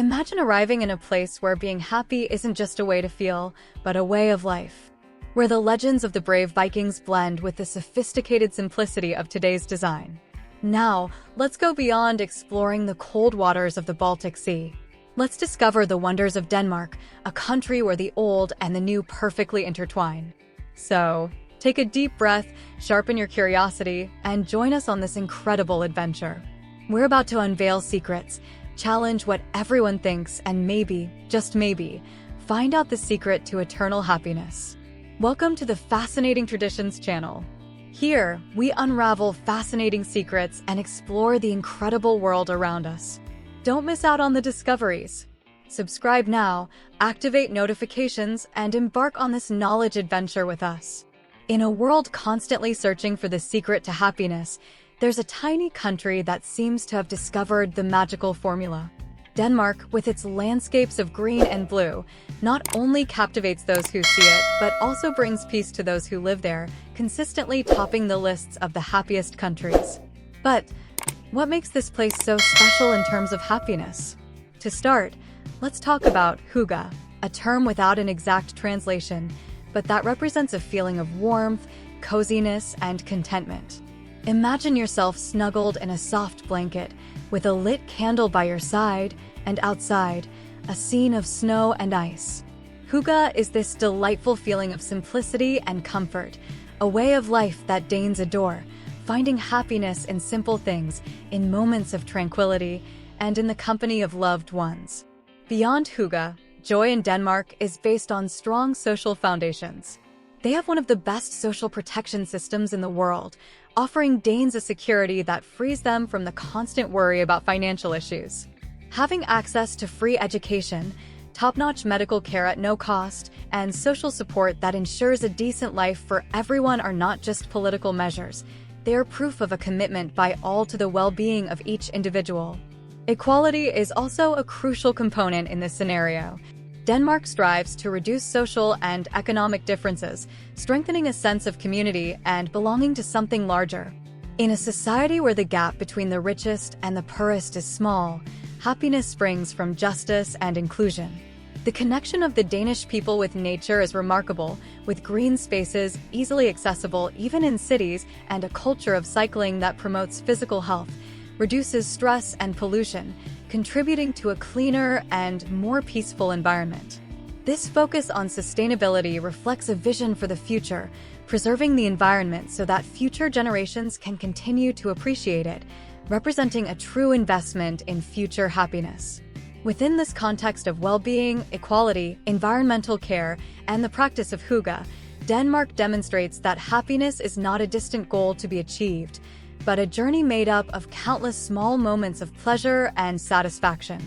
Imagine arriving in a place where being happy isn't just a way to feel, but a way of life. Where the legends of the brave Vikings blend with the sophisticated simplicity of today's design. Now, let's go beyond exploring the cold waters of the Baltic Sea. Let's discover the wonders of Denmark, a country where the old and the new perfectly intertwine. So, take a deep breath, sharpen your curiosity, and join us on this incredible adventure. We're about to unveil secrets, challenge what everyone thinks, and maybe, just maybe, find out the secret to eternal happiness. Welcome to the Fascinating Traditions channel. Here, we unravel fascinating secrets and explore the incredible world around us. Don't miss out on the discoveries. Subscribe now, activate notifications, and embark on this knowledge adventure with us. In a world constantly searching for the secret to happiness, there's a tiny country that seems to have discovered the magical formula. Denmark, with its landscapes of green and blue, not only captivates those who see it, but also brings peace to those who live there, consistently topping the lists of the happiest countries. But what makes this place so special in terms of happiness? To start, let's talk about hygge, a term without an exact translation, but that represents a feeling of warmth, coziness, and contentment. Imagine yourself snuggled in a soft blanket, with a lit candle by your side, and outside, a scene of snow and ice. Hygge is this delightful feeling of simplicity and comfort, a way of life that Danes adore, finding happiness in simple things, in moments of tranquility, and in the company of loved ones. Beyond hygge, joy in Denmark is based on strong social foundations. They have one of the best social protection systems in the world, offering Danes a security that frees them from the constant worry about financial issues. Having access to free education, top-notch medical care at no cost, and social support that ensures a decent life for everyone are not just political measures. They are proof of a commitment by all to the well-being of each individual. Equality is also a crucial component in this scenario. Denmark strives to reduce social and economic differences, strengthening a sense of community and belonging to something larger. In a society where the gap between the richest and the poorest is small, happiness springs from justice and inclusion. The connection of the Danish people with nature is remarkable, with green spaces easily accessible even in cities and a culture of cycling that promotes physical health, reduces stress and pollution, contributing to a cleaner and more peaceful environment. This focus on sustainability reflects a vision for the future, preserving the environment so that future generations can continue to appreciate it, representing a true investment in future happiness. Within this context of well-being, equality, environmental care, and the practice of hygge, Denmark demonstrates that happiness is not a distant goal to be achieved, but a journey made up of countless small moments of pleasure and satisfaction,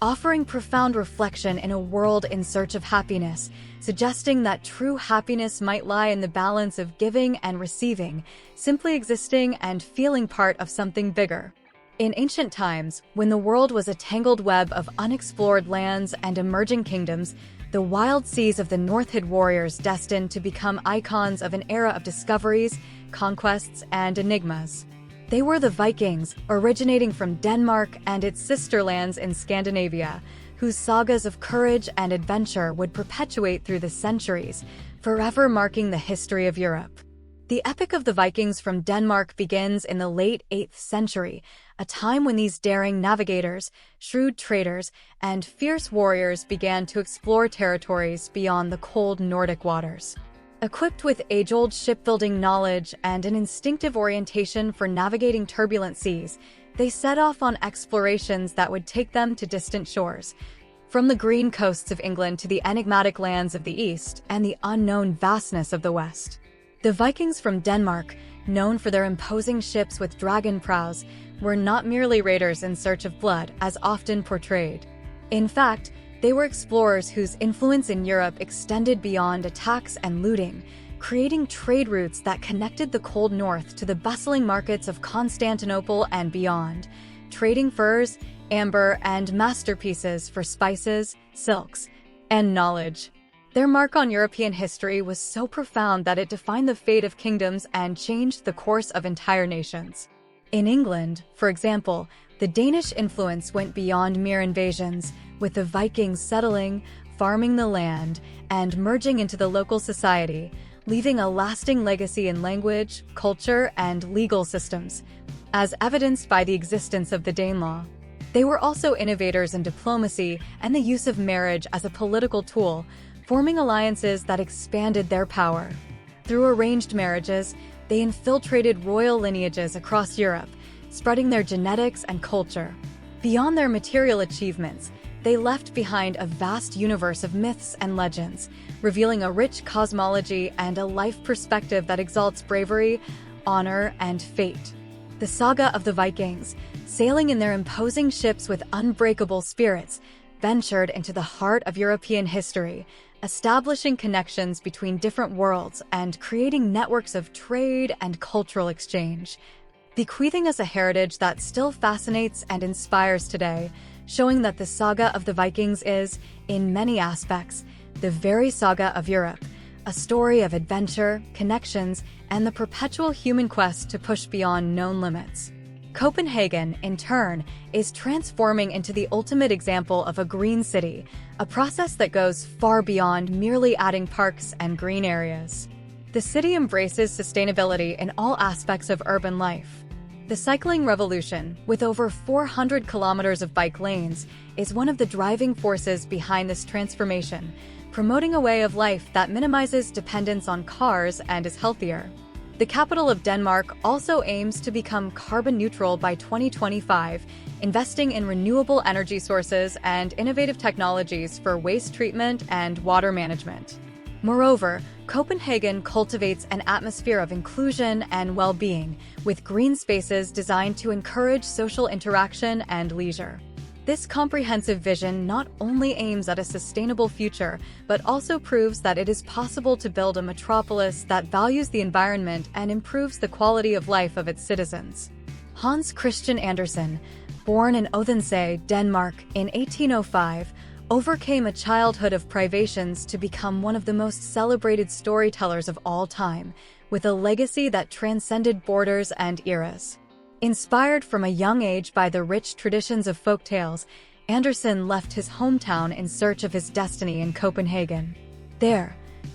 offering profound reflection in a world in search of happiness, suggesting that true happiness might lie in the balance of giving and receiving, simply existing and feeling part of something bigger. In ancient times, when the world was a tangled web of unexplored lands and emerging kingdoms, the wild seas of the North hid warriors destined to become icons of an era of discoveries, conquests, and enigmas. They were the Vikings, originating from Denmark and its sister lands in Scandinavia, whose sagas of courage and adventure would perpetuate through the centuries, forever marking the history of Europe. The Epic of the Vikings from Denmark begins in the late 8th century, a time when these daring navigators, shrewd traders, and fierce warriors began to explore territories beyond the cold Nordic waters. Equipped with age-old shipbuilding knowledge and an instinctive orientation for navigating turbulent seas, they set off on explorations that would take them to distant shores, from the green coasts of England to the enigmatic lands of the East and the unknown vastness of the West. The Vikings from Denmark, known for their imposing ships with dragon prows, were not merely raiders in search of blood, as often portrayed. In fact, they were explorers whose influence in Europe extended beyond attacks and looting, creating trade routes that connected the cold north to the bustling markets of Constantinople and beyond, trading furs, amber, and masterpieces for spices, silks, and knowledge. Their mark on European history was so profound that it defined the fate of kingdoms and changed the course of entire nations. In England, for example, The Danish influence went beyond mere invasions, with the Vikings settling, farming the land, and merging into the local society, leaving a lasting legacy in language, culture, and legal systems, as evidenced by the existence of the Danelaw. They were also innovators in diplomacy and the use of marriage as a political tool, forming alliances that expanded their power. Through arranged marriages, they infiltrated royal lineages across Europe, spreading their genetics and culture. Beyond their material achievements, they left behind a vast universe of myths and legends, revealing a rich cosmology and a life perspective that exalts bravery, honor, and fate. The saga of the Vikings, sailing in their imposing ships with unbreakable spirits, ventured into the heart of European history, establishing connections between different worlds and creating networks of trade and cultural exchange, bequeathing us a heritage that still fascinates and inspires today, showing that the saga of the Vikings is, in many aspects, the very saga of Europe, a story of adventure, connections, and the perpetual human quest to push beyond known limits. Copenhagen, in turn, is transforming into the ultimate example of a green city, a process that goes far beyond merely adding parks and green areas. The city embraces sustainability in all aspects of urban life. The cycling revolution, with over 400 kilometers of bike lanes, is one of the driving forces behind this transformation, promoting a way of life that minimizes dependence on cars and is healthier. The capital of Denmark also aims to become carbon neutral by 2025, investing in renewable energy sources and innovative technologies for waste treatment and water management. Moreover, Copenhagen cultivates an atmosphere of inclusion and well-being, with green spaces designed to encourage social interaction and leisure. This comprehensive vision not only aims at a sustainable future, but also proves that it is possible to build a metropolis that values the environment and improves the quality of life of its citizens. Hans Christian Andersen, born in Odense, Denmark, in 1805, overcame a childhood of privations to become one of the most celebrated storytellers of all time, with a legacy that transcended borders and eras. Inspired from a young age by the rich traditions of folk tales, Andersen left his hometown in search of his destiny in Copenhagen. There,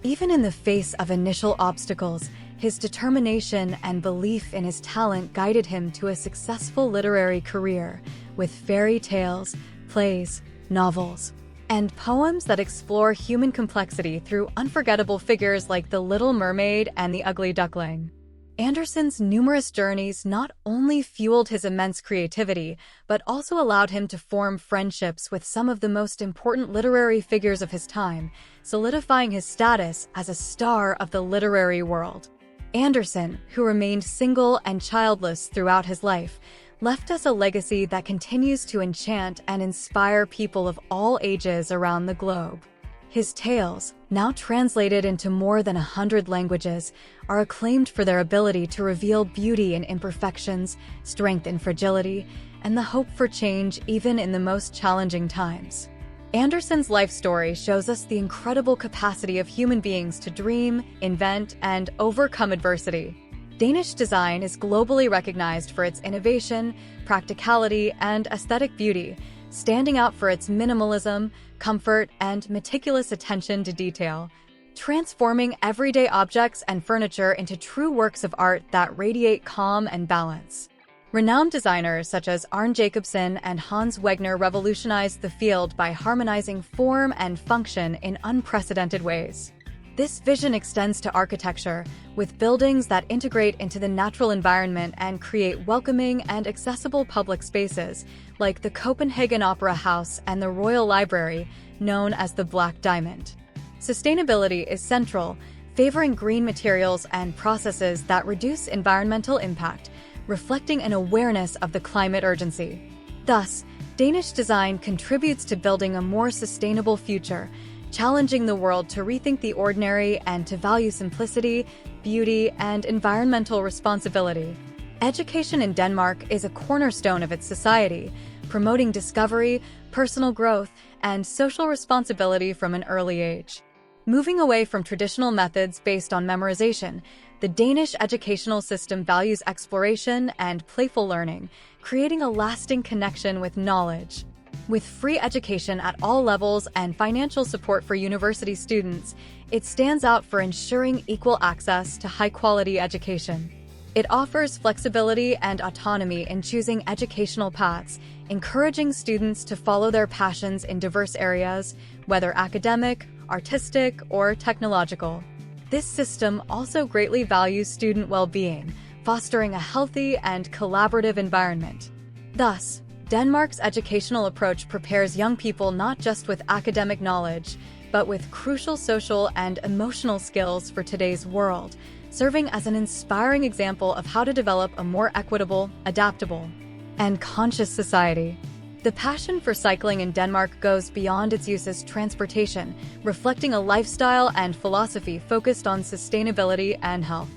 even in the face of initial obstacles, his determination and belief in his talent guided him to a successful literary career, with fairy tales, plays, novels, and poems that explore human complexity through unforgettable figures like the Little Mermaid and the Ugly Duckling. Andersen's numerous journeys not only fueled his immense creativity, but also allowed him to form friendships with some of the most important literary figures of his time, solidifying his status as a star of the literary world. Andersen, who remained single and childless throughout his life, left us a legacy that continues to enchant and inspire people of all ages around the globe. His tales, now translated into more than 100 languages, are acclaimed for their ability to reveal beauty in imperfections, strength in fragility, and the hope for change even in the most challenging times. Andersen's life story shows us the incredible capacity of human beings to dream, invent, and overcome adversity. Danish design is globally recognized for its innovation, practicality, and aesthetic beauty, standing out for its minimalism, comfort, and meticulous attention to detail, transforming everyday objects and furniture into true works of art that radiate calm and balance. Renowned designers such as Arne Jacobsen and Hans Wegner revolutionized the field by harmonizing form and function in unprecedented ways. This vision extends to architecture, with buildings that integrate into the natural environment and create welcoming and accessible public spaces, like the Copenhagen Opera House and the Royal Library, known as the Black Diamond. Sustainability is central, favoring green materials and processes that reduce environmental impact, reflecting an awareness of the climate urgency. Thus, Danish design contributes to building a more sustainable future, challenging the world to rethink the ordinary and to value simplicity, beauty, and environmental responsibility. Education in Denmark is a cornerstone of its society, promoting discovery, personal growth, and social responsibility from an early age. Moving away from traditional methods based on memorization, The Danish educational system values exploration and playful learning, creating a lasting connection with knowledge. With free education at all levels and financial support for university students, it stands out for ensuring equal access to high-quality education. It offers flexibility and autonomy in choosing educational paths, encouraging students to follow their passions in diverse areas, whether academic, artistic, or technological. This system also greatly values student well-being, fostering a healthy and collaborative environment. Thus, Denmark's educational approach prepares young people not just with academic knowledge, but with crucial social and emotional skills for today's world, serving as an inspiring example of how to develop a more equitable, adaptable, and conscious society. The passion for cycling in Denmark goes beyond its use as transportation, reflecting a lifestyle and philosophy focused on sustainability and health.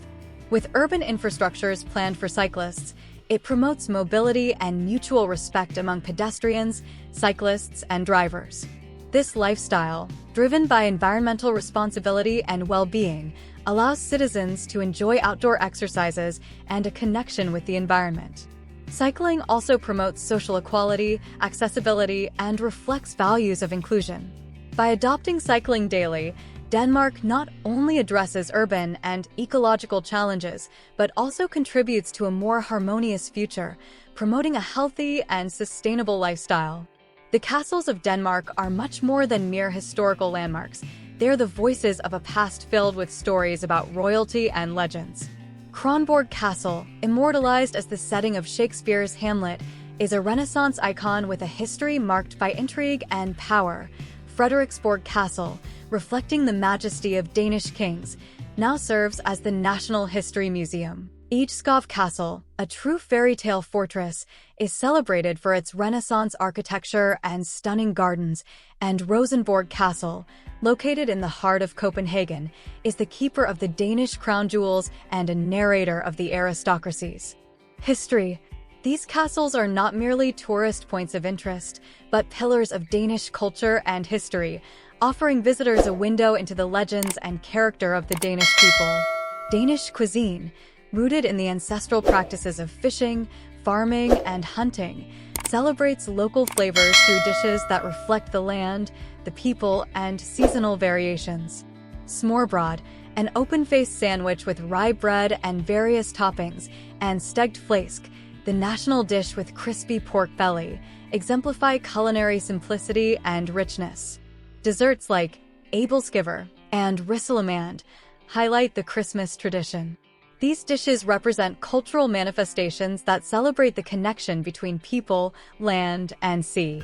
With urban infrastructures planned for cyclists, it promotes mobility and mutual respect among pedestrians, cyclists, and drivers. This lifestyle, driven by environmental responsibility and well-being, allows citizens to enjoy outdoor exercises and a connection with the environment. Cycling also promotes social equality, accessibility, and reflects values of inclusion. By adopting cycling daily, Denmark not only addresses urban and ecological challenges, but also contributes to a more harmonious future, promoting a healthy and sustainable lifestyle. The castles of Denmark are much more than mere historical landmarks. They're the voices of a past filled with stories about royalty and legends. Kronborg Castle, immortalized as the setting of Shakespeare's Hamlet, is a Renaissance icon with a history marked by intrigue and power. Frederiksborg Castle, reflecting the majesty of Danish kings, now serves as the National History Museum. Egeskov Castle, a true fairy tale fortress, is celebrated for its Renaissance architecture and stunning gardens, and Rosenborg Castle, located in the heart of Copenhagen, is the keeper of the Danish crown jewels and a narrator of the aristocracies. History. These castles are not merely tourist points of interest, but pillars of Danish culture and history, offering visitors a window into the legends and character of the Danish people. Danish cuisine, rooted in the ancestral practices of fishing, farming, and hunting, celebrates local flavors through dishes that reflect the land, the people, and seasonal variations. Smørrebrød, an open-faced sandwich with rye bread and various toppings, and stegt flæsk, the national dish with crispy pork belly, exemplify culinary simplicity and richness. Desserts like æbleskiver and risselemand highlight the Christmas tradition. These dishes represent cultural manifestations that celebrate the connection between people, land, and sea.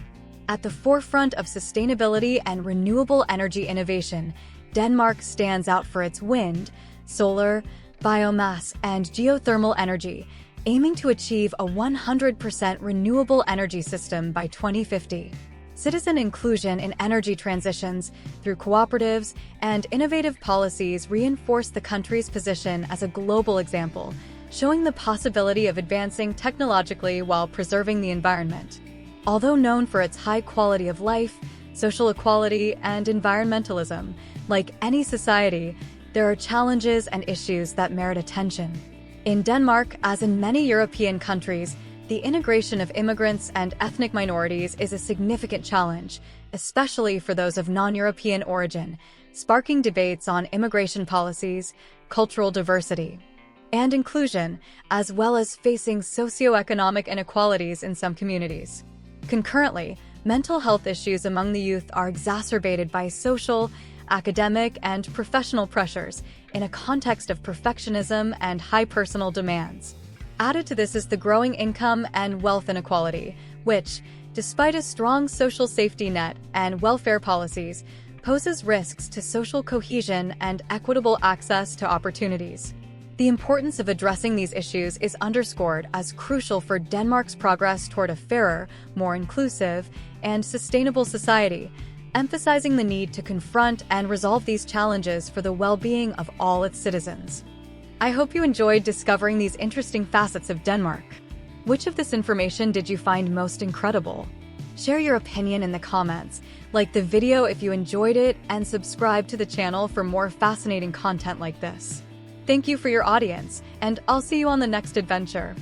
At the forefront of sustainability and renewable energy innovation, Denmark stands out for its wind, solar, biomass, and geothermal energy, aiming to achieve a 100% renewable energy system by 2050. Citizen inclusion in energy transitions through cooperatives and innovative policies reinforce the country's position as a global example, showing the possibility of advancing technologically while preserving the environment. Although known for its high quality of life, social equality, and environmentalism, like any society, there are challenges and issues that merit attention. In Denmark, as in many European countries, the integration of immigrants and ethnic minorities is a significant challenge, especially for those of non-European origin, sparking debates on immigration policies, cultural diversity, and inclusion, as well as facing socioeconomic inequalities in some communities. Concurrently, mental health issues among the youth are exacerbated by social, academic, and professional pressures in a context of perfectionism and high personal demands. Added to this is the growing income and wealth inequality, which, despite a strong social safety net and welfare policies, poses risks to social cohesion and equitable access to opportunities. The importance of addressing these issues is underscored as crucial for Denmark's progress toward a fairer, more inclusive, and sustainable society, emphasizing the need to confront and resolve these challenges for the well-being of all its citizens. I hope you enjoyed discovering these interesting facets of Denmark. Which of this information did you find most incredible? Share your opinion in the comments, like the video if you enjoyed it, and subscribe to the channel for more fascinating content like this. Thank you for your audience, and I'll see you on the next adventure.